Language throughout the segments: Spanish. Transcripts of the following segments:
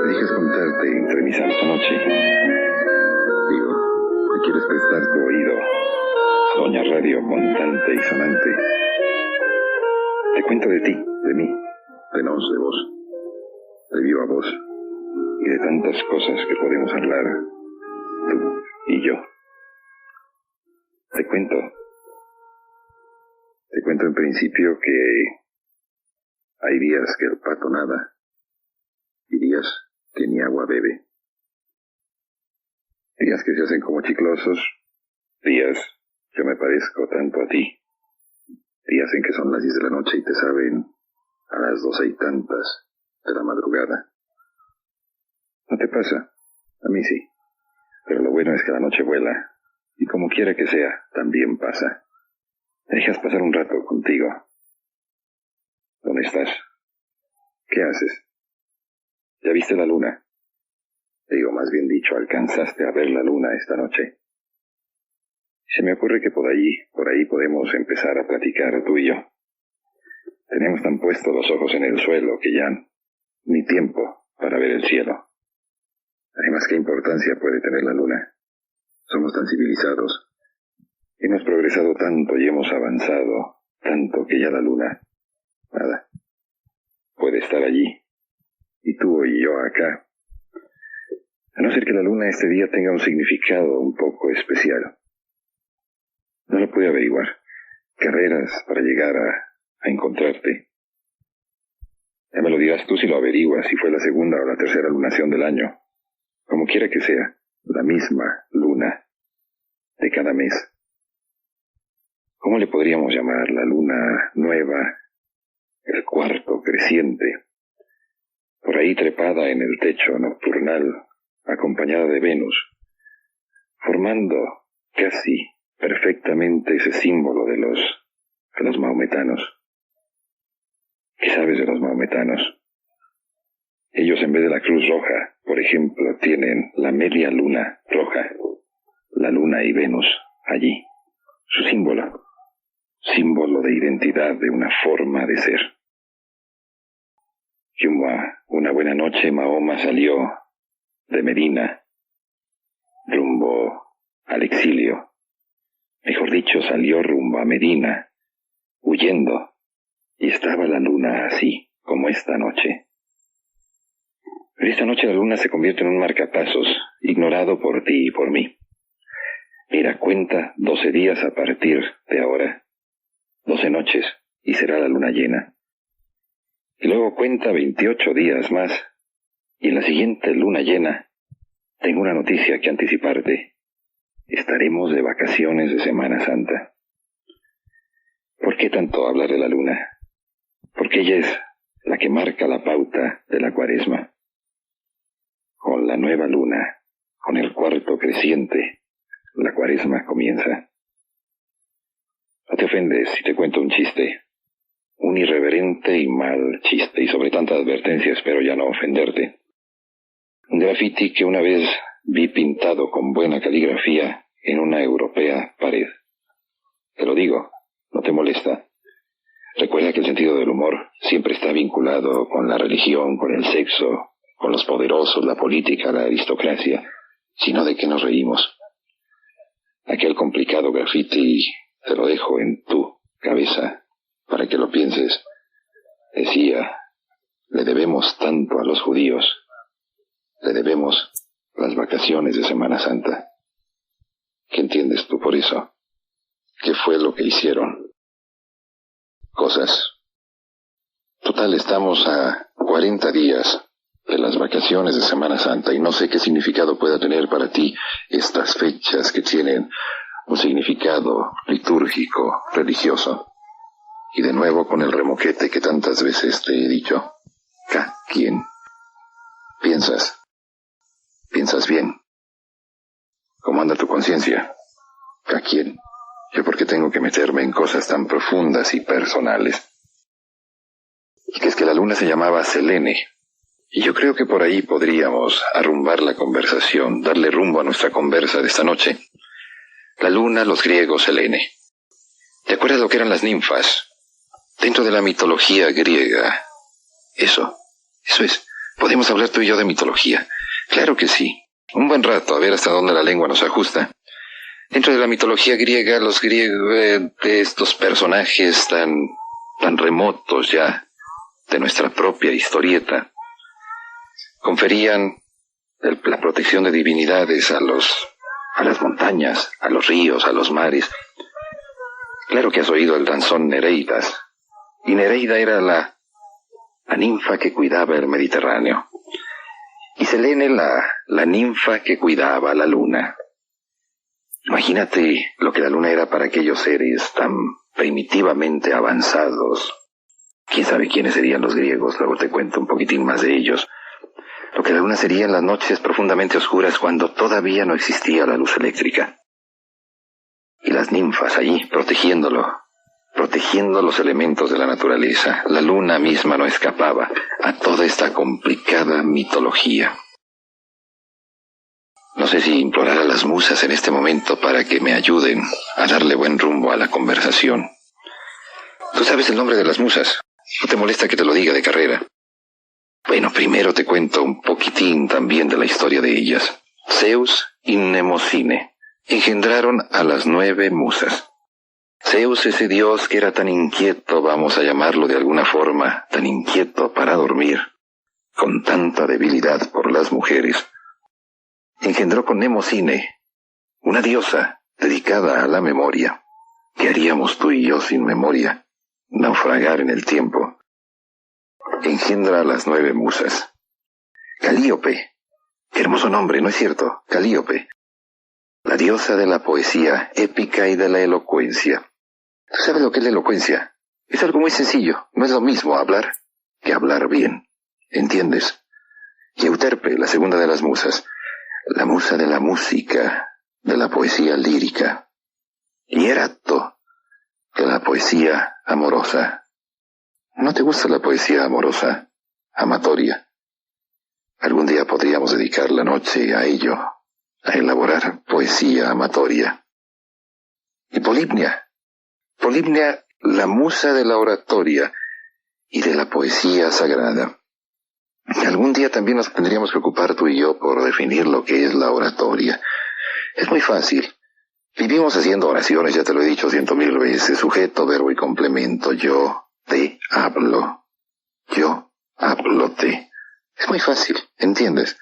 dejes contarte entre mis esta noche. Digo, ¿te quieres prestar tu oído a Doña Radio montante y sonante? Te cuento de ti, de mí, de nos, de vos, de viva voz y de tantas cosas que podemos hablar, tú y yo. Te cuento en principio que hay días que el pato nada y días que ni agua bebe. Días que se hacen como chiclosos, días yo me parezco tanto a ti, días en que son las 10 de la noche y te saben a las 12 y tantas de la madrugada. ¿No te pasa? A mí sí, pero lo bueno es que la noche vuela y como quiera que sea, también pasa. ¿Me dejas pasar un rato contigo? ¿Dónde estás? ¿Qué haces? ¿Ya viste la luna? Digo, más bien dicho, ¿alcanzaste a ver la luna esta noche? Se me ocurre que por ahí podemos empezar a platicar tú y yo. Tenemos tan puestos los ojos en el suelo que ya ni tiempo para ver el cielo. Además, ¿qué importancia puede tener la luna? Somos tan civilizados. Hemos progresado tanto y hemos avanzado tanto que ya la luna, nada, puede estar allí. Y tú y yo acá. A no ser que la luna este día tenga un significado un poco especial. No lo pude averiguar. Carreras para llegar a encontrarte. Ya me lo dirás tú si lo averiguas, si fue la segunda o la tercera lunación del año. Como quiera que sea, la misma luna de cada mes. ¿Cómo le podríamos llamar? La luna nueva, el cuarto creciente, por ahí trepada en el techo nocturnal, acompañada de Venus, formando casi perfectamente ese símbolo de los maometanos. ¿Qué sabes de los maometanos? Ellos en vez de la cruz roja, por ejemplo, tienen la media luna roja, la luna y Venus allí, su símbolo de identidad, de una forma de ser. Y una buena noche Mahoma salió de Medina rumbo al exilio. Mejor dicho, salió rumbo a Medina, huyendo, y estaba la luna así, como esta noche. Pero esta noche la luna se convierte en un marcapasos, ignorado por ti y por mí. Mira, cuenta 12 días a partir de ahora. 12 noches, y será la luna llena. Y luego cuenta 28 días más, y en la siguiente luna llena, tengo una noticia que anticiparte. Estaremos de vacaciones de Semana Santa. ¿Por qué tanto hablar de la luna? Porque ella es la que marca la pauta de la Cuaresma. Con la nueva luna, con el cuarto creciente, la Cuaresma comienza. No te ofendes si te cuento un chiste, un irreverente y mal chiste, y sobre tanta advertencia espero ya no ofenderte. Un graffiti que una vez vi pintado con buena caligrafía en una europea pared. Te lo digo, no te molesta. Recuerda que el sentido del humor siempre está vinculado con la religión, con el sexo, con los poderosos, la política, la aristocracia. Sino de qué nos reímos. Aquel complicado graffiti te lo dejo en tu cabeza para que lo pienses. Decía, le debemos tanto a los judíos. Le debemos las vacaciones de Semana Santa. ¿Qué entiendes tú por eso? ¿Qué fue lo que hicieron? Cosas. Total, estamos a 40 días de las vacaciones de Semana Santa y no sé qué significado pueda tener para ti estas fechas que tienen un significado litúrgico, religioso. Y de nuevo con el remoquete que tantas veces te he dicho. ¿Quién? ¿Piensas bien? ¿Cómo anda tu conciencia? ¿Quién? ¿Yo por qué tengo que meterme en cosas tan profundas y personales? Y que es que la luna se llamaba Selene. Y yo creo que por ahí podríamos arrumbar la conversación, darle rumbo a nuestra conversa de esta noche. La luna, los griegos, Selene. ¿Te acuerdas lo que eran las ninfas? Dentro de la mitología griega. Eso es. ¿Podemos hablar tú y yo de mitología? Claro que sí. Un buen rato, a ver hasta dónde la lengua nos ajusta. Dentro de la mitología griega, los griegos, de estos personajes tan remotos ya de nuestra propia historieta, conferían la protección de divinidades a las montañas, a los ríos, a los mares. Claro que has oído el danzón Nereidas. Y Nereida era la ninfa que cuidaba el Mediterráneo. Y Selene la ninfa que cuidaba la luna. Imagínate lo que la luna era para aquellos seres tan primitivamente avanzados. Quién sabe quiénes serían los griegos, luego te cuento un poquitín más de ellos. Lo que la luna sería en las noches profundamente oscuras cuando todavía no existía la luz eléctrica. Y las ninfas allí protegiendo los elementos de la naturaleza. La luna misma no escapaba a toda esta complicada mitología. No sé si implorar a las musas en este momento para que me ayuden a darle buen rumbo a la conversación. ¿Tú sabes el nombre de las musas? ¿No te molesta que te lo diga de carrera? Bueno, primero te cuento un poquitín también de la historia de ellas. Zeus y Mnemosine engendraron a las 9 musas. Zeus, ese dios que era tan inquieto, vamos a llamarlo de alguna forma, tan inquieto para dormir, con tanta debilidad por las mujeres, engendró con Mnemosine, una diosa dedicada a la memoria. ¿Qué haríamos tú y yo sin memoria? Naufragar en el tiempo. Engendra a las 9 musas. Calíope. Qué hermoso nombre, ¿no es cierto? Calíope. La diosa de la poesía épica y de la elocuencia. ¿Tú sabes lo que es la elocuencia? Es algo muy sencillo. No es lo mismo hablar que hablar bien. ¿Entiendes? Y Euterpe, la segunda de las musas. La musa de la música, de la poesía lírica. Y Erato, de la poesía amorosa. ¿No te gusta la poesía amorosa, amatoria? Algún día podríamos dedicar la noche a ello, a elaborar poesía amatoria. Y Polibnia, la musa de la oratoria y de la poesía sagrada. Algún día también nos tendríamos que ocupar tú y yo por definir lo que es la oratoria. Es muy fácil. Vivimos haciendo oraciones, ya te lo he dicho 100.000 veces, sujeto, verbo y complemento. Yo te hablo. Yo hablote. Es muy fácil, ¿entiendes?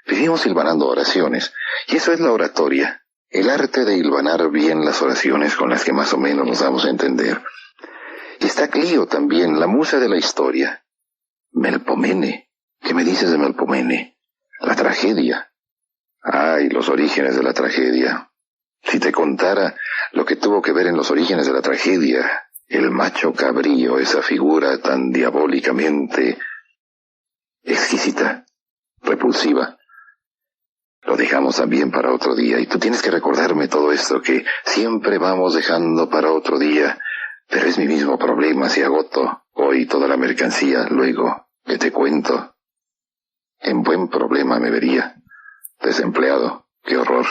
Vivimos hilvanando oraciones, y eso es la oratoria, el arte de hilvanar bien las oraciones con las que más o menos nos damos a entender. Y está Clio también, la musa de la historia. Melpomene. ¿Qué me dices de Melpomene? La tragedia. Ay, los orígenes de la tragedia. Si te contara lo que tuvo que ver en los orígenes de la tragedia, el macho cabrío, esa figura tan diabólicamente exquisita, repulsiva. Lo dejamos también para otro día, y tú tienes que recordarme todo esto que siempre vamos dejando para otro día, pero es mi mismo problema si agoto hoy toda la mercancía, luego que te cuento. En buen problema me vería. Desempleado, qué horror.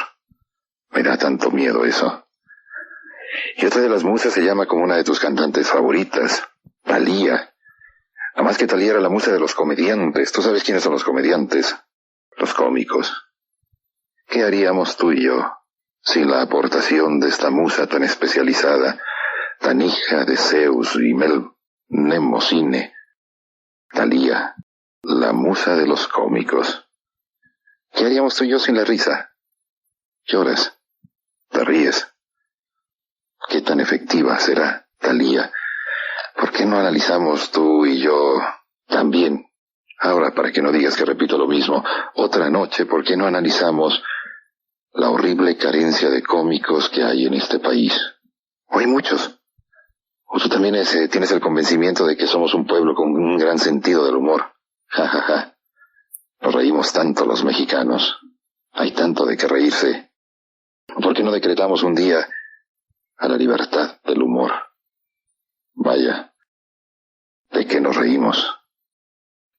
Me da tanto miedo eso. Y otra de las musas se llama como una de tus cantantes favoritas, Thalía. Nada más que Thalía era la musa de los comediantes. ¿Tú sabes quiénes son los comediantes? Los cómicos. ¿Qué haríamos tú y yo sin la aportación de esta musa tan especializada, tan hija de Zeus y Mnemosine? Thalía, la musa de los cómicos. ¿Qué haríamos tú y yo sin la risa? Lloras, te ríes. ¿Qué tan efectiva será Thalía? ¿Por qué no analizamos tú y yo también? Ahora, para que no digas que repito lo mismo, otra noche, ¿por qué no analizamos la horrible carencia de cómicos que hay en este país? ¿O hay muchos? ¿O tú también tienes el convencimiento de que somos un pueblo con un gran sentido del humor? Ja, ja, ja. Nos reímos tanto los mexicanos. Hay tanto de qué reírse. ¿Por qué no decretamos un día a la libertad del humor? Vaya, ¿de qué nos reímos?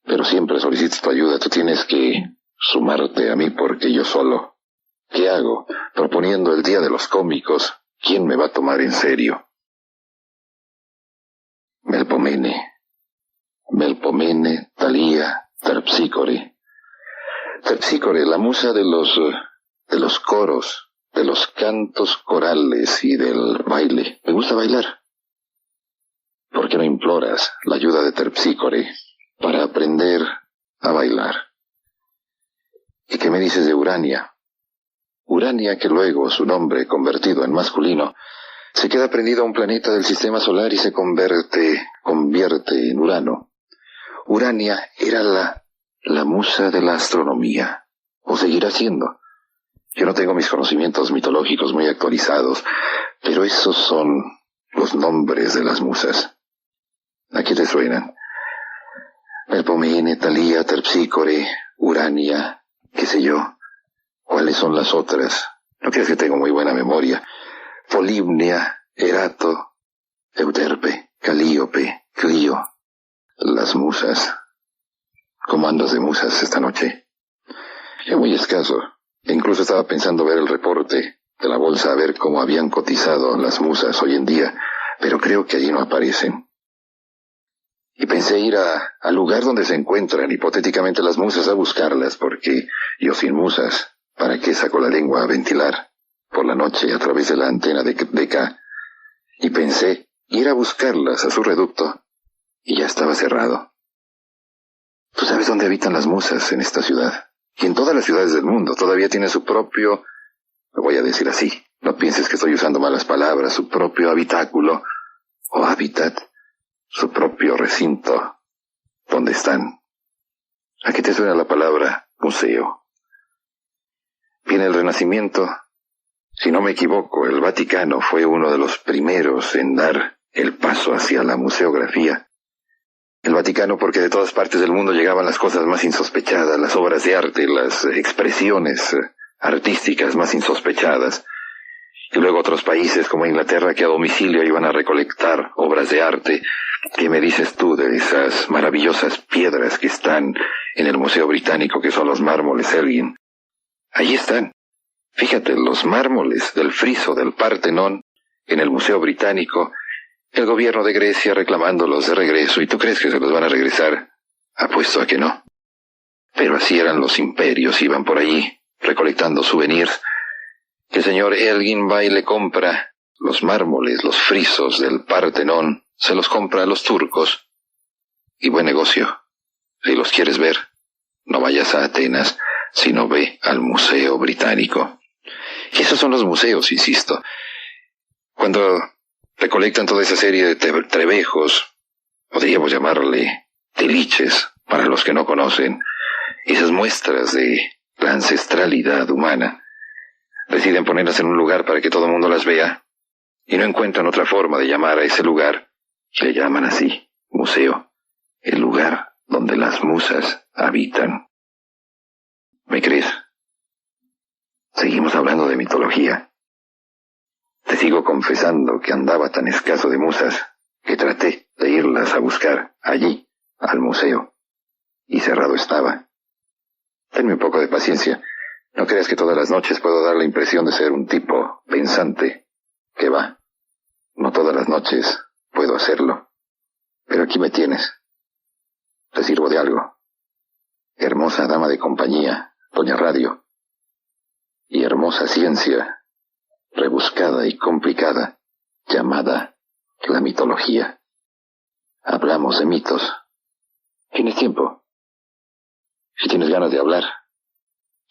Pero siempre solicito tu ayuda. Tú tienes que sumarte a mí porque yo solo. ¿Qué hago? Proponiendo el Día de los Cómicos. ¿Quién me va a tomar en serio? Melpomene, Thalía, Terpsícore. Terpsícore, la musa de los coros, de los cantos corales y del baile. Me gusta bailar. ¿Por qué no imploras la ayuda de Terpsícore para aprender a bailar? ¿Y qué me dices de Urania? Urania, que luego, su nombre convertido en masculino, se queda prendido a un planeta del sistema solar y se convierte en Urano. Urania era la musa de la astronomía, o seguirá siendo. Yo no tengo mis conocimientos mitológicos muy actualizados, pero esos son los nombres de las musas. ¿A qué te suenan? Melpomene, Talía, Terpsícore, Urania, qué sé yo. ¿Cuáles son las otras? No crees que tengo muy buena memoria. Polibnia, Erato, Euterpe, Calíope, Clio. Las musas. ¿Cómo andas de musas esta noche? Yo muy escaso. Incluso estaba pensando ver el reporte de la bolsa a ver cómo habían cotizado las musas hoy en día, pero creo que allí no aparecen. Y pensé ir al lugar donde se encuentran hipotéticamente las musas a buscarlas, porque yo sin musas, ¿para qué saco la lengua a ventilar por la noche a través de la antena de K? Y pensé ir a buscarlas a su reducto, y ya estaba cerrado. ¿Tú sabes dónde habitan las musas en esta ciudad? Y en todas las ciudades del mundo todavía tienen su propio, lo voy a decir así, no pienses que estoy usando malas palabras, su propio habitáculo o hábitat, su propio recinto, donde están. ¿A qué te suena la palabra museo? Viene el Renacimiento. Si no me equivoco, el Vaticano fue uno de los primeros en dar el paso hacia la museografía. El Vaticano porque de todas partes del mundo llegaban las cosas más insospechadas, las obras de arte, las expresiones artísticas más insospechadas. Y luego otros países como Inglaterra que a domicilio iban a recolectar obras de arte. ¿Qué me dices tú de esas maravillosas piedras que están en el Museo Británico, que son los mármoles Elgin? Allí están. Fíjate, los mármoles del friso del Partenón en el Museo Británico, el gobierno de Grecia reclamándolos de regreso. ¿Y tú crees que se los van a regresar? Apuesto a que no. Pero así eran los imperios, iban por allí recolectando souvenirs. El señor Elgin va y le compra los mármoles, los frisos del Partenón, se los compra a los turcos. Y buen negocio. Si los quieres ver, no vayas a Atenas, sino ve al Museo Británico. Y esos son los museos, insisto. Cuando recolectan toda esa serie de trebejos, podríamos llamarle tiliches, para los que no conocen, esas muestras de la ancestralidad humana, deciden ponerlas en un lugar para que todo el mundo las vea, y no encuentran otra forma de llamar a ese lugar, y le llaman así, museo, el lugar donde las musas habitan. ¿Me crees? Seguimos hablando de mitología. Te sigo confesando que andaba tan escaso de musas que traté de irlas a buscar allí, al museo, y cerrado estaba. Tenme un poco de paciencia. No creas que todas las noches puedo dar la impresión de ser un tipo pensante. Que va, no todas las noches puedo hacerlo. Pero aquí me tienes. Te sirvo de algo. Hermosa dama de compañía, doña Radio. Y hermosa ciencia, rebuscada y complicada, llamada la mitología. Hablamos de mitos. ¿Tienes tiempo? Si tienes ganas de hablar,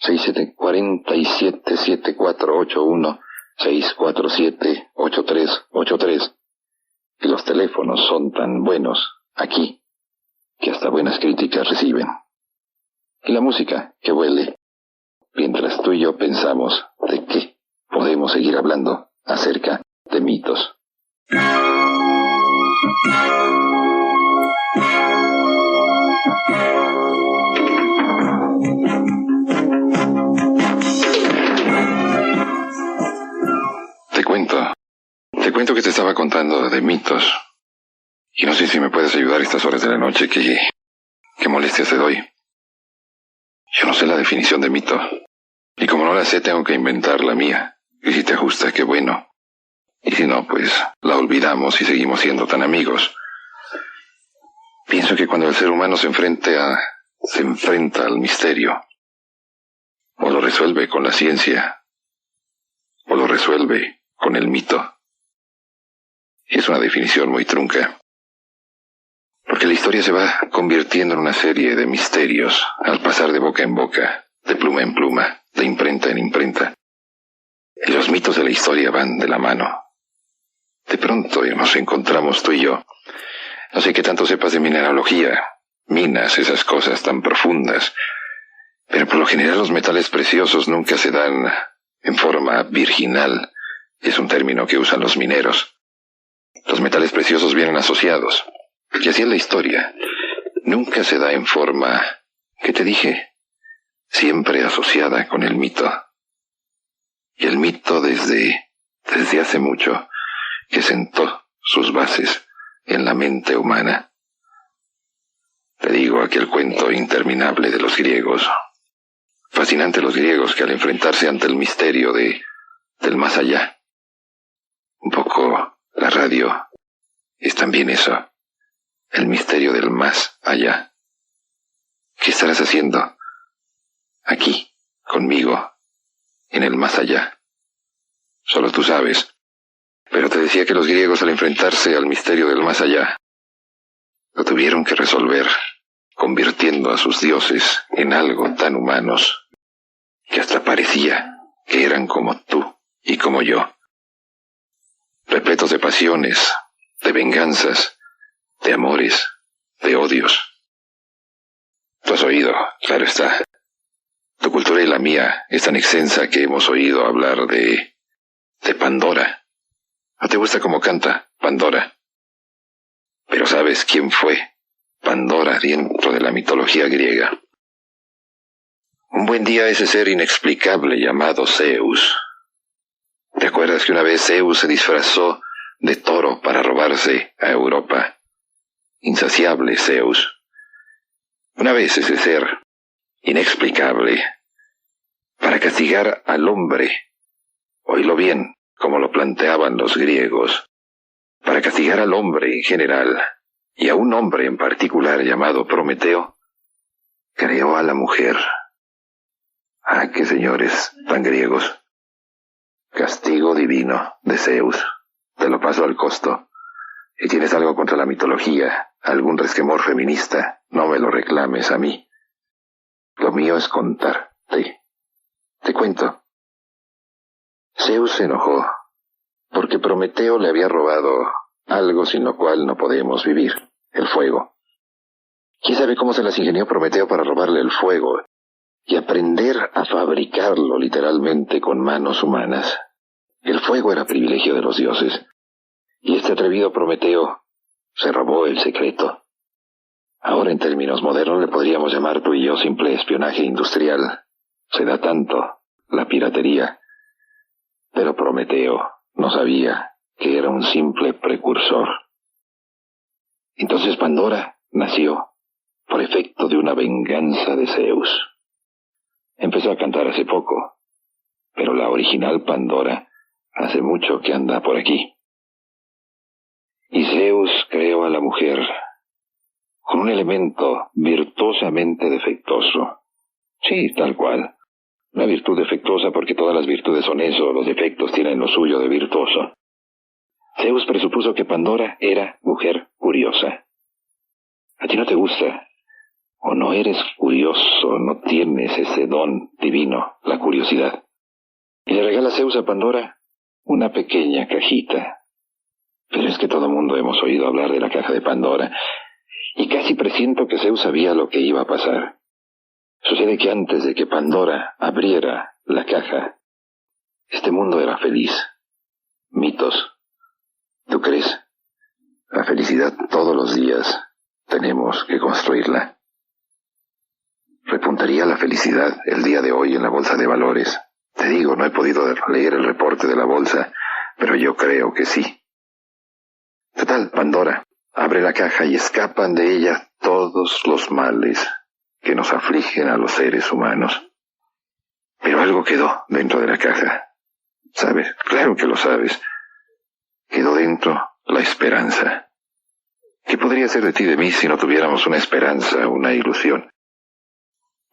6747-7481, 647-8383. Y los teléfonos son tan buenos aquí que hasta buenas críticas reciben. Y la música que huele, mientras tú y yo pensamos de qué podemos seguir hablando acerca de mitos. Te cuento que te estaba contando de mitos. Y no sé si me puedes ayudar a estas horas de la noche, que molestias te doy. Yo no sé la definición de mito. Y como no la sé, tengo que inventar la mía. Y si te ajusta, qué bueno. Y si no, pues la olvidamos y seguimos siendo tan amigos. Pienso que cuando el ser humano se enfrenta al misterio, O lo resuelve con la ciencia, o lo resuelve con el mito. Es una definición muy trunca, porque la historia se va convirtiendo en una serie de misterios al pasar de boca en boca, de pluma en pluma, de imprenta en imprenta. Y los mitos de la historia van de la mano. De pronto nos encontramos tú y yo. No sé qué tanto sepas de mineralogía, minas, esas cosas tan profundas, pero por lo general los metales preciosos nunca se dan en forma virginal. Es un término que usan los mineros. Los metales preciosos vienen asociados. Y así es la historia. Nunca se da en forma, ¿qué te dije? Siempre asociada con el mito. Y el mito desde hace mucho, que sentó sus bases en la mente humana. Te digo aquel cuento interminable de los griegos. Fascinante los griegos que al enfrentarse ante el misterio del más allá. Un poco la radio es también eso, el misterio del más allá. ¿Qué estarás haciendo aquí, conmigo, en el más allá? Solo tú sabes. Pero te decía que los griegos al enfrentarse al misterio del más allá, lo tuvieron que resolver, convirtiendo a sus dioses en algo tan humanos, que hasta parecía que eran como tú y como yo, repletos de pasiones, de venganzas, de amores, de odios. Tú has oído, claro está. Tu cultura y la mía es tan extensa que hemos oído hablar de Pandora. ¿No te gusta cómo canta Pandora? Pero ¿sabes quién fue Pandora dentro de la mitología griega? Un buen día ese ser inexplicable llamado Zeus. ¿Te acuerdas que una vez Zeus se disfrazó de toro para robarse a Europa? Insaciable Zeus. Una vez ese ser inexplicable, para castigar al hombre, oílo bien, como lo planteaban los griegos, para castigar al hombre en general, y a un hombre en particular llamado Prometeo, creó a la mujer. Ah, qué señores tan griegos. Castigo divino de Zeus. Te lo paso al costo. Si tienes algo contra la mitología, algún resquemor feminista, no me lo reclames a mí. Lo mío es contarte. Te cuento. Zeus se enojó, porque Prometeo le había robado algo sin lo cual no podemos vivir, el fuego. ¿Quién sabe cómo se las ingenió Prometeo para robarle el fuego y aprender a fabricarlo literalmente con manos humanas? El fuego era privilegio de los dioses, y este atrevido Prometeo se robó el secreto. Ahora en términos modernos le podríamos llamar tú y yo simple espionaje industrial. Se da tanto la piratería. Pero Prometeo no sabía que era un simple precursor. Entonces Pandora nació por efecto de una venganza de Zeus. Empezó a cantar hace poco, pero la original Pandora hace mucho que anda por aquí. Y Zeus creó a la mujer con un elemento virtuosamente defectuoso. Sí, tal cual. Una virtud defectuosa porque todas las virtudes son eso, los defectos tienen lo suyo de virtuoso. Zeus presupuso que Pandora era mujer curiosa. ¿A ti no te gusta? ¿O no eres curioso, no tienes ese don divino, la curiosidad? Y le regala Zeus a Pandora una pequeña cajita. Pero es que todo mundo hemos oído hablar de la caja de Pandora, y casi presiento que Zeus sabía lo que iba a pasar. Sucede que antes de que Pandora abriera la caja, este mundo era feliz. Mitos. ¿Tú crees? La felicidad todos los días tenemos que construirla. ¿Repuntaría la felicidad el día de hoy en la bolsa de valores? Te digo, no he podido leer el reporte de la bolsa, pero yo creo que sí. Total, Pandora abre la caja y escapan de ella todos los males que nos afligen a los seres humanos. Pero algo quedó dentro de la caja. ¿Sabes? Claro que lo sabes. Quedó dentro la esperanza. ¿Qué podría ser de ti y de mí si no tuviéramos una esperanza, una ilusión?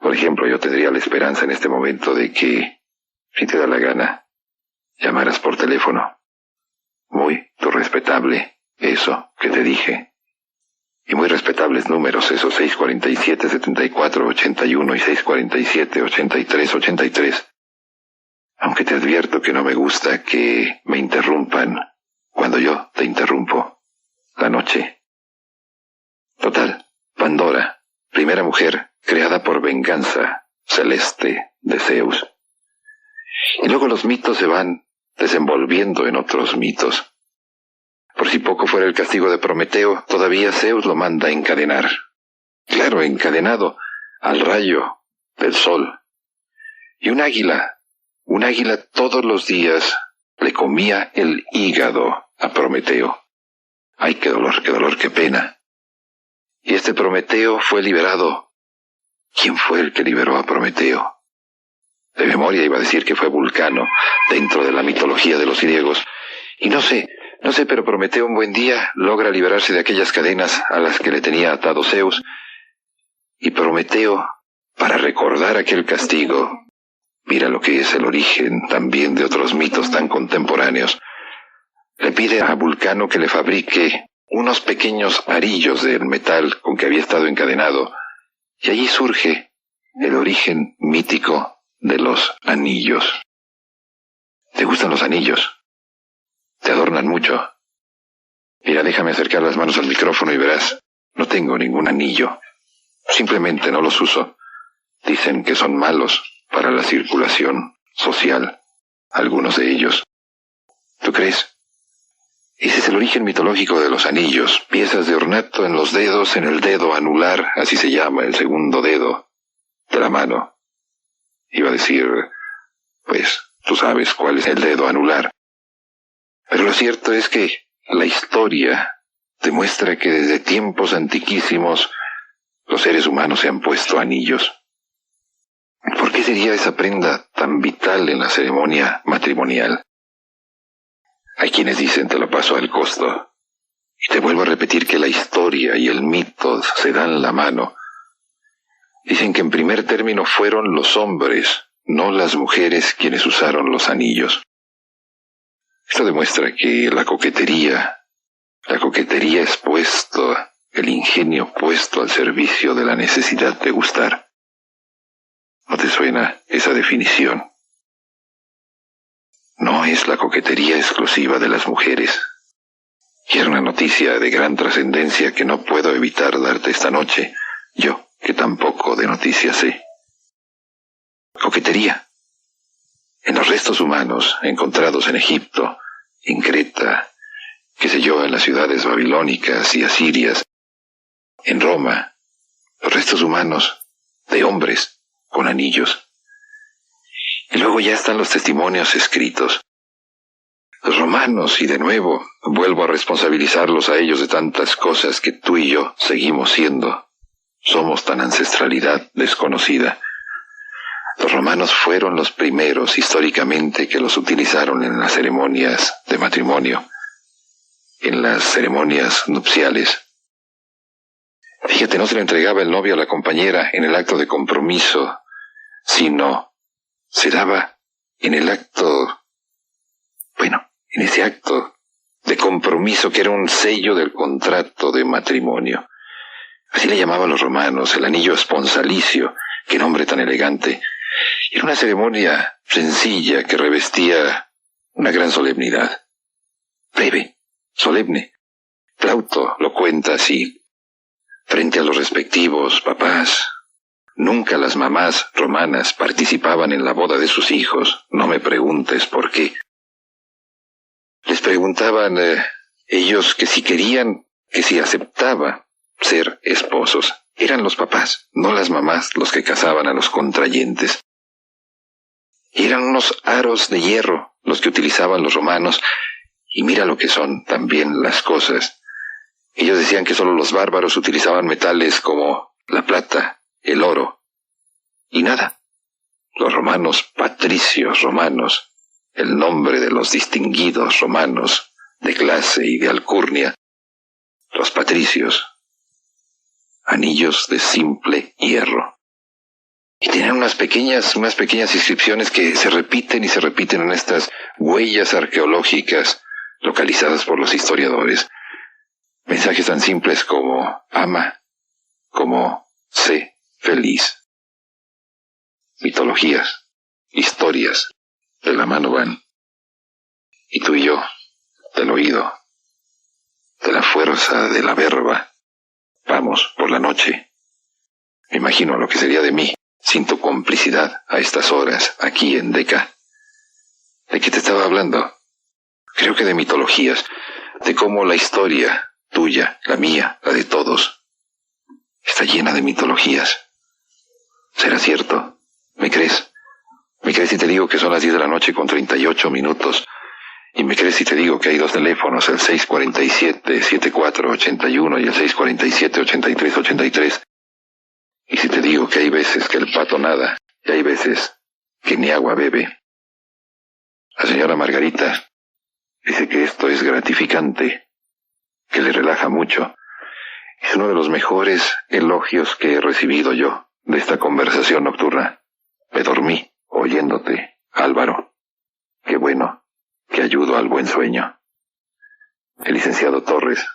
Por ejemplo, yo tendría la esperanza en este momento de que, si te da la gana, llamaras por teléfono. Muy tu respetable, eso que te dije. Y muy respetables números, esos 647-74-81 y 647-83-83. Aunque te advierto que no me gusta que me interrumpan cuando yo te interrumpo. La noche. Total, Pandora, primera mujer creada por venganza celeste de Zeus. Y luego los mitos se van desenvolviendo en otros mitos. Por si poco fuera el castigo de Prometeo, todavía Zeus lo manda a encadenar. Claro, encadenado al rayo del sol. Y un águila todos los días le comía el hígado a Prometeo. Ay, qué dolor, qué pena. Y este Prometeo fue liberado. ¿Quién fue el que liberó a Prometeo? De memoria iba a decir que fue Vulcano, dentro de la mitología de los griegos. Y no sé, pero Prometeo un buen día logra liberarse de aquellas cadenas a las que le tenía atado Zeus. Y Prometeo, para recordar aquel castigo, mira lo que es el origen también de otros mitos tan contemporáneos, le pide a Vulcano que le fabrique unos pequeños arillos del metal con que había estado encadenado, y allí surge el origen mítico de los anillos. ¿Te gustan los anillos? Te adornan mucho. Mira, déjame acercar las manos al micrófono y verás, no tengo ningún anillo. Simplemente no los uso. Dicen que son malos para la circulación social, algunos de ellos. ¿Tú crees? Ese es el origen mitológico de los anillos, piezas de ornato en los dedos, en el dedo anular, así se llama el segundo dedo de la mano. Iba a decir, pues, tú sabes cuál es el dedo anular. Pero lo cierto es que la historia demuestra que desde tiempos antiquísimos los seres humanos se han puesto anillos. ¿Por qué sería esa prenda tan vital en la ceremonia matrimonial? Hay quienes dicen, te lo paso al costo. Y te vuelvo a repetir que la historia y el mito se dan la mano. Dicen que en primer término fueron los hombres, no las mujeres, quienes usaron los anillos. Esto demuestra que la coquetería es puesto, el ingenio puesto al servicio de la necesidad de gustar. ¿No te suena esa definición? No es la coquetería exclusiva de las mujeres. Y era una noticia de gran trascendencia que no puedo evitar darte esta noche, yo que tampoco de noticias sé. Coquetería. En los restos humanos encontrados en Egipto, en Creta, qué sé yo, en las ciudades babilónicas y asirias, en Roma, los restos humanos de hombres con anillos. Y luego ya están los testimonios escritos. Los romanos, y de nuevo, vuelvo a responsabilizarlos a ellos de tantas cosas que tú y yo seguimos siendo. Somos tan ancestralidad desconocida. Los romanos fueron los primeros históricamente que los utilizaron en las ceremonias de matrimonio, en las ceremonias nupciales. Fíjate, no se le entregaba el novio a la compañera en el acto de compromiso, sino se daba en el acto, en ese acto de compromiso que era un sello del contrato de matrimonio. Así le llamaban los romanos, el anillo esponsalicio, qué nombre tan elegante. Era una ceremonia sencilla que revestía una gran solemnidad. Breve, solemne. Plauto lo cuenta así. Frente a los respectivos papás. Nunca las mamás romanas participaban en la boda de sus hijos. No me preguntes por qué. Les preguntaban ellos que si querían, que si aceptaba ser esposos. Eran los papás, no las mamás, los que casaban a los contrayentes. Y eran unos aros de hierro los que utilizaban los romanos. Y mira lo que son también las cosas. Ellos decían que solo los bárbaros utilizaban metales como la plata, el oro. Y nada. Los romanos, patricios romanos, el nombre de los distinguidos romanos de clase y de alcurnia, los patricios, anillos de simple hierro. Y tienen unas pequeñas inscripciones que se repiten y se repiten en estas huellas arqueológicas localizadas por los historiadores. Mensajes tan simples como ama, como sé feliz. Mitologías, historias, de la mano van. Y tú y yo, del oído, de la fuerza de la verba, vamos por la noche. Me imagino lo que sería de mí sin tu complicidad a estas horas aquí en Deca. ¿De qué te estaba hablando? Creo que de mitologías, de cómo la historia tuya, la mía, la de todos, está llena de mitologías. ¿Será cierto? ¿Me crees? ¿Me crees si te digo que son las 10 de la noche con 38 minutos? ¿Y me crees si te digo que hay dos teléfonos, el 647-7481 y el 647-8383? Y si te digo que hay veces que el pato nada y hay veces que ni agua bebe. La señora Margarita dice que esto es gratificante, que le relaja mucho. Es uno de los mejores elogios que he recibido yo de esta conversación nocturna. Me dormí oyéndote, Álvaro. Qué bueno que ayudo al buen sueño. El licenciado Torres,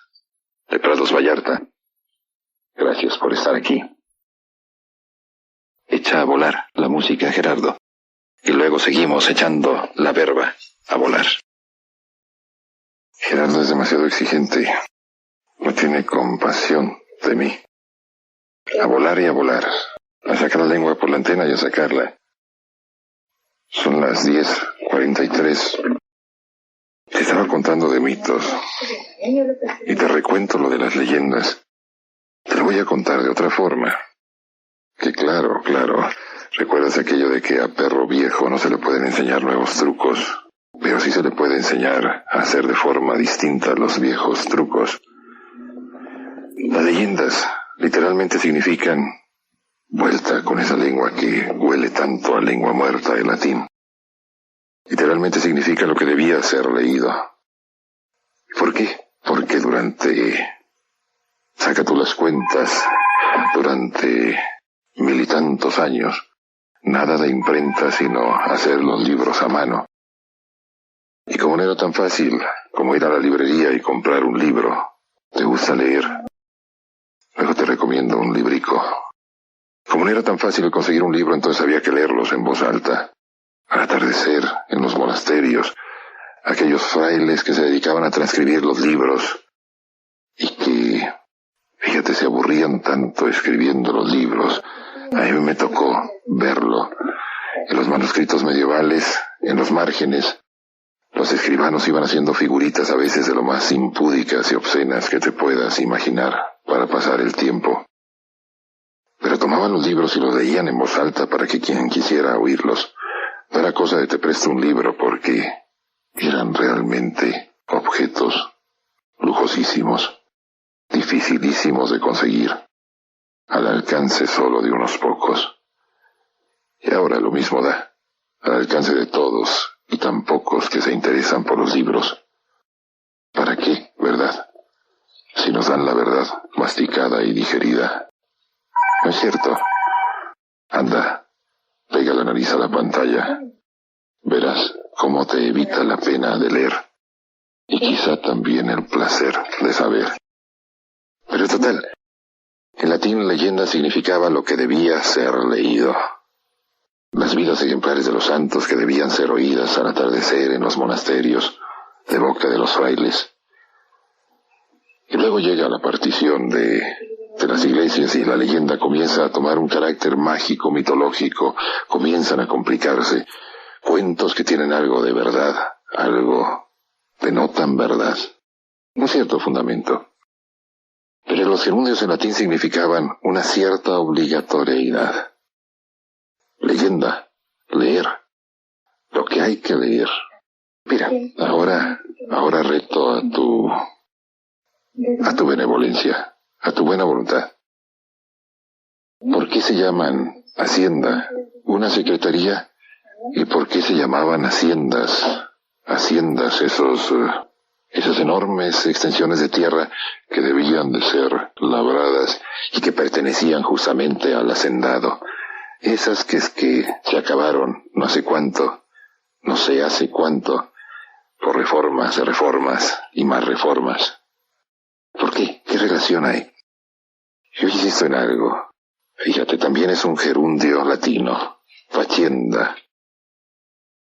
de Prados Vallarta. Gracias por estar aquí. Echa a volar la música, Gerardo. Y luego seguimos echando la verba a volar. Gerardo es demasiado exigente. No tiene compasión de mí. A volar y a volar. A sacar la lengua por la antena y a sacarla. Son las 10:43. Te estaba contando de mitos. Y te recuento lo de las leyendas. Te lo voy a contar de otra forma. Que claro, recuerdas aquello de que a perro viejo no se le pueden enseñar nuevos trucos, pero sí se le puede enseñar a hacer de forma distinta los viejos trucos. Las leyendas literalmente significan vuelta con esa lengua que huele tanto a lengua muerta en latín. Literalmente significa lo que debía ser leído. ¿Por qué? Porque saca tú las cuentas, durante 1000 y tantos años, nada de imprenta sino hacer los libros a mano. Y como no era tan fácil como ir a la librería y comprar un libro, ¿te gusta leer? Luego te recomiendo un librico. Como no era tan fácil conseguir un libro, entonces había que leerlos en voz alta. Al atardecer, en los monasterios, aquellos frailes que se dedicaban a transcribir los libros y que, fíjate, se aburrían tanto escribiendo los libros. A mí me tocó verlo. En los manuscritos medievales, en los márgenes, los escribanos iban haciendo figuritas a veces de lo más impúdicas y obscenas que te puedas imaginar para pasar el tiempo. Pero tomaban los libros y los leían en voz alta para que quien quisiera oírlos. No era cosa de te presto un libro porque eran realmente objetos lujosísimos, dificilísimos de conseguir, al alcance solo de unos pocos. Y ahora lo mismo da, al alcance de todos y tan pocos que se interesan por los libros. ¿Para qué, verdad? Si nos dan la verdad masticada y digerida. ¿No es cierto? Anda, pega la nariz a la pantalla. Verás cómo te evita la pena de leer. Y quizá también el placer de saber. Pero total, en latín leyenda significaba lo que debía ser leído. Las vidas ejemplares de los santos que debían ser oídas al atardecer en los monasterios, de boca de los frailes. Y luego llega la partición de las iglesias y la leyenda comienza a tomar un carácter mágico, mitológico, comienzan a complicarse. Cuentos que tienen algo de verdad, algo de no tan verdad, un cierto fundamento. Pero los gerundios en latín significaban una cierta obligatoriedad. Leyenda, leer, lo que hay que leer. Mira, ahora reto a tu benevolencia, a tu buena voluntad. ¿Por qué se llaman hacienda una secretaría? ¿Y por qué se llamaban haciendas? Haciendas, esas enormes extensiones de tierra que debían de ser labradas y que pertenecían justamente al hacendado. esas que se acabaron no hace cuánto, no sé hace cuánto, por reformas, reformas y más reformas. ¿Por qué? ¿Qué relación hay? Yo insisto en algo. Fíjate, también es un gerundio latino, facienda.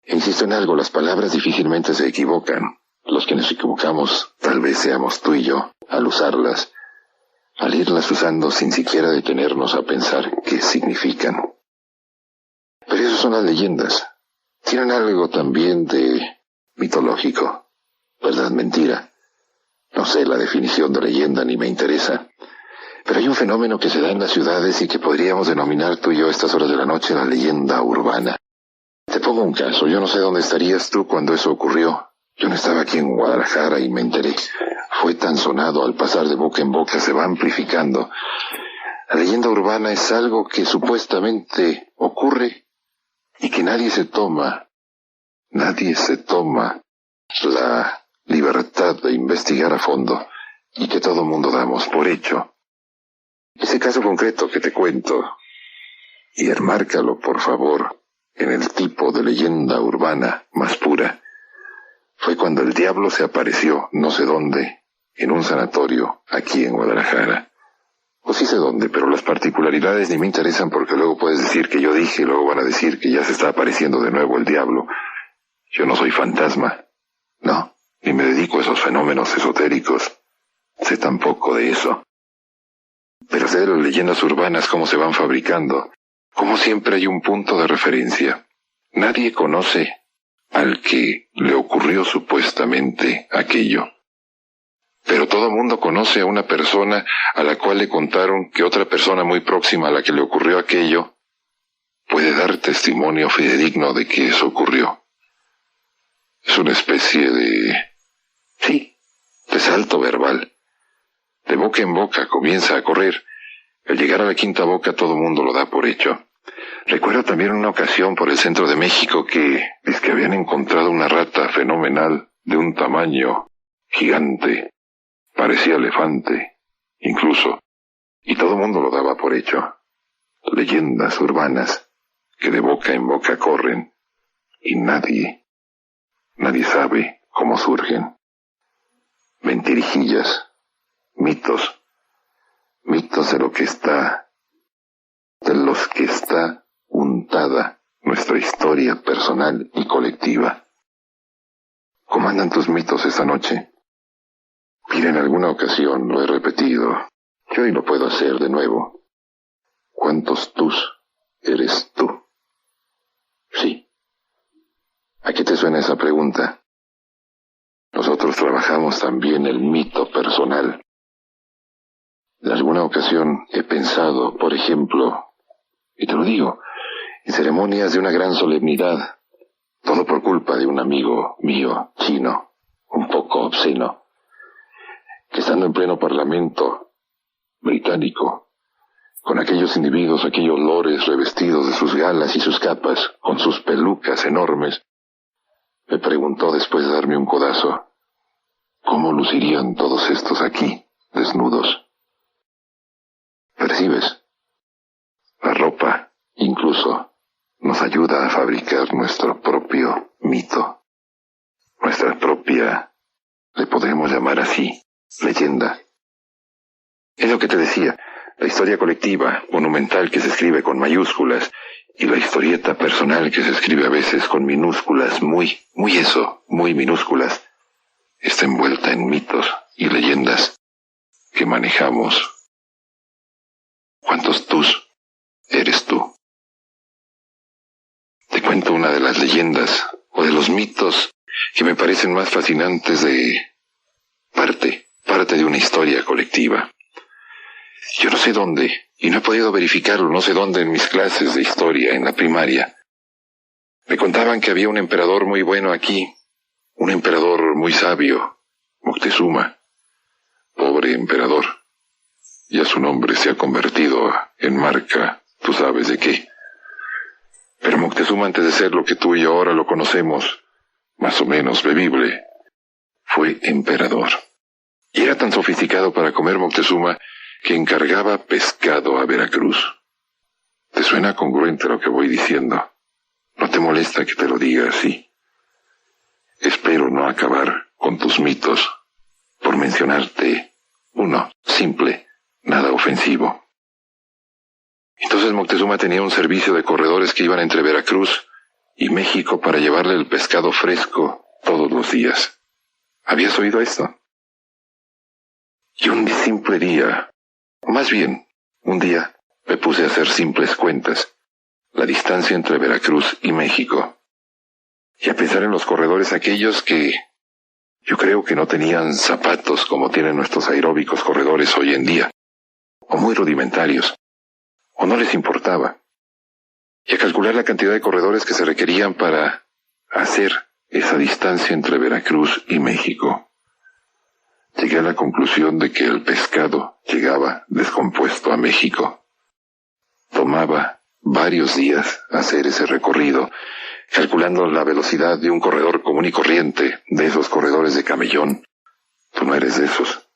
Insisto en algo, las palabras difícilmente se equivocan. Los que nos equivocamos, tal vez seamos tú y yo, al usarlas, al irlas usando sin siquiera detenernos a pensar qué significan. Pero eso son las leyendas. Tienen algo también de mitológico. ¿Verdad? Mentira. No sé la definición de leyenda ni me interesa. Pero hay un fenómeno que se da en las ciudades y que podríamos denominar tú y yo a estas horas de la noche la leyenda urbana. Te pongo un caso. Yo no sé dónde estarías tú cuando eso ocurrió. Yo no estaba aquí en Guadalajara y me enteré. Fue tan sonado, al pasar de boca en boca se va amplificando. La leyenda urbana es algo que supuestamente ocurre y que nadie se toma la libertad de investigar a fondo y que todo mundo damos por hecho. Ese caso concreto que te cuento, y enmárcalo por favor en el tipo de leyenda urbana más pura, fue cuando el diablo se apareció, no sé dónde, en un sanatorio aquí en Guadalajara. O sí sé dónde, pero las particularidades ni me interesan porque luego puedes decir que yo dije, luego van a decir que ya se está apareciendo de nuevo el diablo. Yo no soy fantasma, no, ni me dedico a esos fenómenos esotéricos. Sé tampoco de eso. Pero sé de las leyendas urbanas, cómo se van fabricando, cómo siempre hay un punto de referencia. Nadie conoce al que le ocurrió supuestamente aquello. Pero todo mundo conoce a una persona a la cual le contaron que otra persona muy próxima a la que le ocurrió aquello puede dar testimonio fidedigno de que eso ocurrió. Es una especie de salto verbal. De boca en boca comienza a correr. Al llegar a la quinta boca todo mundo lo da por hecho. Recuerdo también una ocasión por el centro de México que habían encontrado una rata fenomenal de un tamaño gigante. Parecía elefante, incluso, y todo el mundo lo daba por hecho. Leyendas urbanas que de boca en boca corren y nadie sabe cómo surgen. Mentirijillas, mitos de los que está untada nuestra historia personal y colectiva. ¿Cómo andan tus mitos esta noche? Mira, en alguna ocasión lo he repetido, y hoy lo puedo hacer de nuevo. ¿Cuántos tus eres tú? Sí. ¿A qué te suena esa pregunta? Nosotros trabajamos también el mito personal. En alguna ocasión he pensado, por ejemplo, y te lo digo, en ceremonias de una gran solemnidad, todo por culpa de un amigo mío, chino, un poco obsceno, que estando en pleno parlamento británico, con aquellos individuos, aquellos lores revestidos de sus galas y sus capas, con sus pelucas enormes, me preguntó después de darme un codazo, ¿cómo lucirían todos estos aquí, desnudos? ¿Percibes? La ropa, incluso, nos ayuda a fabricar nuestro propio mito, nuestra propia, le podemos llamar así, leyenda. Es lo que te decía, la historia colectiva, monumental que se escribe con mayúsculas, y la historieta personal que se escribe a veces con minúsculas, muy minúsculas, está envuelta en mitos y leyendas que manejamos. ¿Cuántos tus eres tú? Te cuento una de las leyendas o de los mitos que me parecen más fascinantes de parte de una historia colectiva. Yo no sé dónde, y no he podido verificarlo, no sé dónde en mis clases de historia, en la primaria. Me contaban que había un emperador muy bueno aquí, un emperador muy sabio, Moctezuma. Pobre emperador. Ya su nombre se ha convertido en marca, tú sabes de qué. Pero Moctezuma, antes de ser lo que tú y yo ahora lo conocemos, más o menos bebible, fue emperador. Y era tan sofisticado para comer Moctezuma que encargaba pescado a Veracruz. ¿Te suena congruente lo que voy diciendo? ¿No te molesta que te lo diga así? Espero no acabar con tus mitos por mencionarte uno, simple, nada ofensivo. Entonces Moctezuma tenía un servicio de corredores que iban entre Veracruz y México para llevarle el pescado fresco todos los días. ¿Habías oído esto? Y un simple día, o más bien, un día me puse a hacer simples cuentas, la distancia entre Veracruz y México, y a pensar en los corredores aquellos que yo creo que no tenían zapatos como tienen nuestros aeróbicos corredores hoy en día, o muy rudimentarios, o no les importaba, y a calcular la cantidad de corredores que se requerían para hacer esa distancia entre Veracruz y México. Llegué a la conclusión de que el pescado llegaba descompuesto a México. Tomaba varios días hacer ese recorrido, calculando la velocidad de un corredor común y corriente, de esos corredores de camellón. Tú no eres de esos.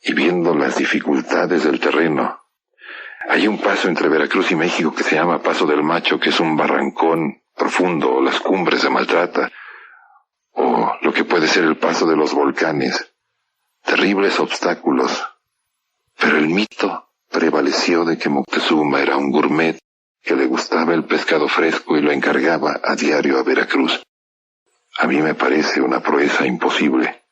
Y viendo las dificultades del terreno, hay un paso entre Veracruz y México que se llama Paso del Macho, que es un barrancón profundo, o las cumbres de Maltrata, o lo que puede ser el Paso de los Volcanes. Terribles obstáculos. Pero el mito prevaleció de que Moctezuma era un gourmet que le gustaba el pescado fresco y lo encargaba a diario a Veracruz. A mí me parece una proeza imposible.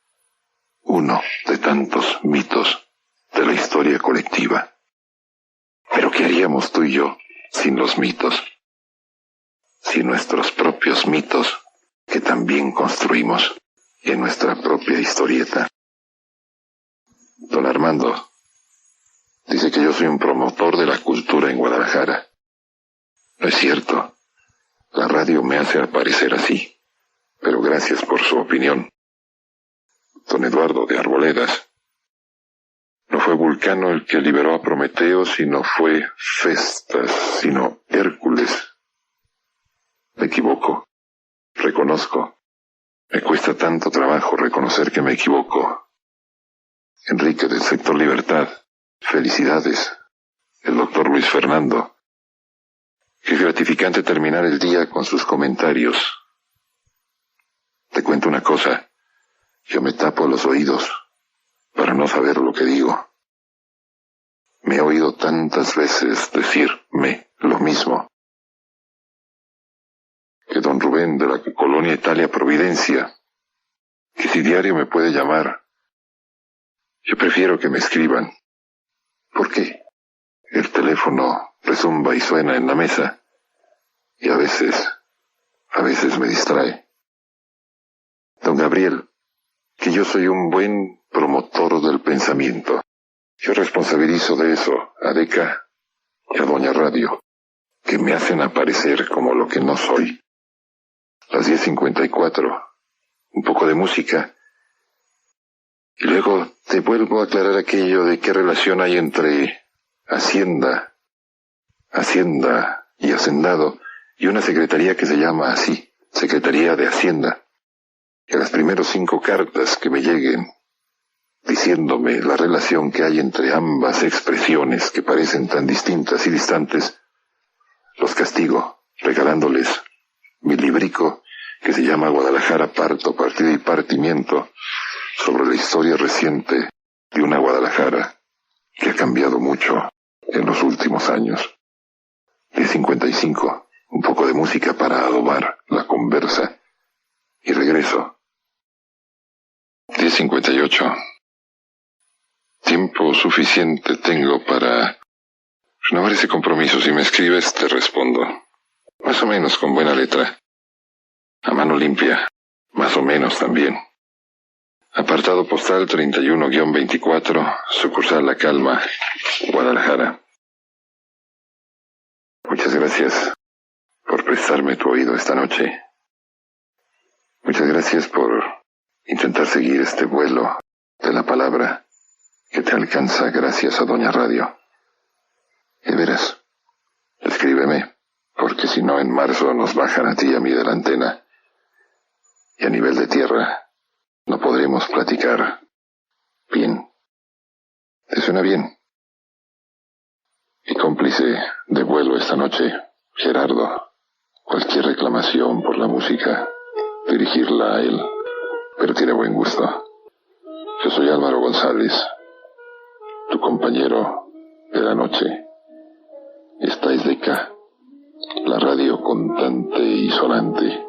Uno de tantos mitos de la historia colectiva. Pero ¿qué haríamos tú y yo sin los mitos? Sin nuestros propios mitos que también construimos en nuestra propia historieta. Don Armando dice que yo soy un promotor de la cultura en Guadalajara. No es cierto. La radio me hace aparecer así. Pero gracias por su opinión. Don Eduardo de Arboledas. No fue Vulcano el que liberó a Prometeo, sino fue Festas, sino Hércules. Me equivoco. Reconozco. Me cuesta tanto trabajo reconocer que me equivoco. Enrique del Sector Libertad. Felicidades. El doctor Luis Fernando. Qué gratificante terminar el día con sus comentarios. Te cuento una cosa. Yo me tapo los oídos para no saber lo que digo. Me he oído tantas veces decirme lo mismo. Que don Rubén de la Colonia Italia Providencia, que si diario me puede llamar, yo prefiero que me escriban. ¿Por qué? El teléfono resumba y suena en la mesa y a veces me distrae. Don Gabriel, que yo soy un buen promotor del pensamiento. Yo responsabilizo de eso a Deca y a Doña Radio, que me hacen aparecer como lo que no soy. Las 10:54, un poco de música, y luego te vuelvo a aclarar aquello de qué relación hay entre Hacienda y Hacendado, y una secretaría que se llama así, Secretaría de Hacienda. Que las primeros 5 cartas que me lleguen, diciéndome la relación que hay entre ambas expresiones que parecen tan distintas y distantes, los castigo, regalándoles mi librico que se llama Guadalajara Parto, Partido y Partimiento, sobre la historia reciente de una Guadalajara que ha cambiado mucho en los últimos años. 10:55, un poco de música para adobar la conversa, y regreso. 10:58. Tiempo suficiente tengo para renovar ese compromiso. Si me escribes, te respondo. Más o menos con buena letra. A mano limpia. Más o menos también. Apartado postal 31-24, sucursal La Calma, Guadalajara. Muchas gracias por prestarme tu oído esta noche. Muchas gracias por intentar seguir este vuelo de la palabra que te alcanza gracias a Doña Radio. Y verás, escríbeme, porque si no en marzo nos bajan a ti y a mí de la antena. Y a nivel de tierra no podremos platicar bien. ¿Te suena bien? Mi cómplice de vuelo esta noche, Gerardo. Cualquier reclamación por la música, dirigirla a él, pero tiene buen gusto. Yo soy Álvaro González, tu compañero de la noche. Esta es Decca, la radio contante y sonante.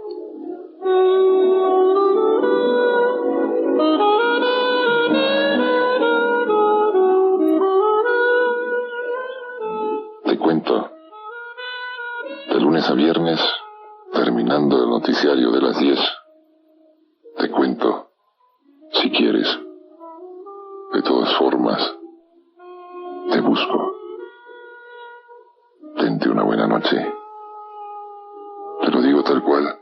Te cuento, de lunes a viernes, terminando el noticiario de las 10, te cuento, si quieres. De todas formas, te busco. Tente una buena noche. Te lo digo tal cual.